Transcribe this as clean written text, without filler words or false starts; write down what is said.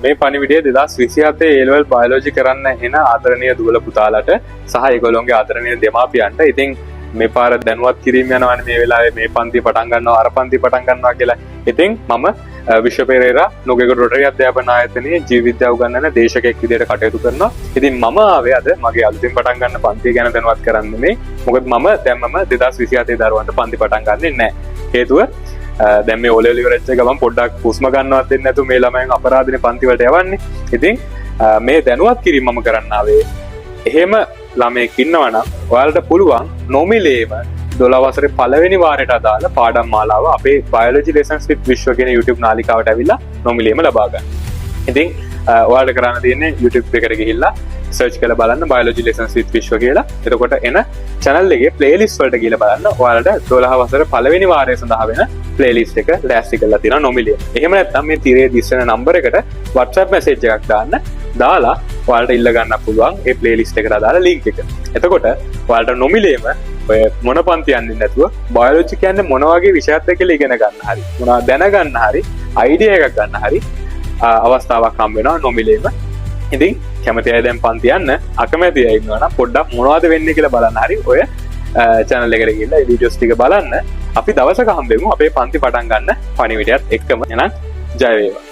මේ පණිවිඩය 2027 A-level biology කරන්න එන ආදරණීය දුවල පුතාලට සහ ඒගොල්ලෝගේ ආදරණීය දෙමාපියන්ට ඉතින් මේ පාර දැනුවත් කිරීම යනවානේ මේ වෙලාවේ මේ පන්ති පටන් ගන්නවා අර පන්ති පටන් ගන්නවා කියලා. ඉතින් මම විශ්ව පෙරේරා නුගේගොඩ රොටරි අධ්‍යාපන ආයතනයේ ජීව විද්‍යාව උගන්වන දේශකයෙක් විදිහට කටයුතු කරනවා. ඉතින් මම ආවේ අද මගේ අලුතින් පටන් ගන්න පන්තිය ගැන දැනුවත් කරන්න මේ. මොකද මම දැම්මම 2027 දරුවන්ට පන්ති පටන් ගන්නෙ නැහැ. හේතුව දැන් මේ O-level ඉවරච්ච ගමන් පොඩ්ඩක් හුස්ම ගන්නවත් දෙන්නේ නැතුව මේ ළමයන් අපරාධනේ පන්ති වලට යවන්නේ. ඉතින් මේ දැනුවත් කිරීම මම කරන්න ආවේ. එහෙම ළමයෙක් ඉන්නවා නම් ඔයාලට පුළුවන් නොමිලේම 12 වසරේ පළවෙනි වාරයට අදාළ පාඩම් මාලාව අපේ Biology Lessons with Vishwa කියන YouTube නාලිකාවට ඇවිල්ලා නොමිලේම ලබා ගන්න. ඉතින් ඔයාලට කරන්න තියෙන්නේ YouTube එකට ගිහිල්ලා සර්ච් කරලා බලන්න Biology Lessons with Vishwa කියලා. එතකොට එන channel එකේ playlist වලට ගිහලා බලන්න ඔයාලට 12 වසර පළවෙනි වාරය සඳහා වෙන playlist එක ලෑස්ති කරලා තියෙනවා නොමිලේ. එහෙම නැත්නම් මේ තිරේ දිස්සන නම්බර එකට WhatsApp message එකක් දාලා ඔයාලට ඉල්ල ගන්න පුළුවන් ඒ playlist එකට අදාළ link එක. එතකොට ඔයාලට නොමිලේම ඔය මොන පන්ති යන්නේ නැතුව බයොලොජි කියන්නේ මොන වගේ විෂයක්ද කියලා ඉගෙන ගන්න හරි මොනවා දැනගන්න හරි අයිඩියා එකක් ගන්න හරි අවස්ථාවක් හම්බ වෙනවා නොමිලේම. ඉතින් කැමති අය දැන් පන්ති යන්න අකමැති අය ඉන්නවා නම් පොඩ්ඩක් මොනවද වෙන්නේ කියලා බලන්න හරි ඔය channel එකට ගිහලා මේ වීඩියෝස් ටික බලන්න. අපි දවසක හම්බෙමු අපේ පන්ති පටන් ගන්න පණිවිඩයත් එක්කම. එහෙනම් ජය වේවා.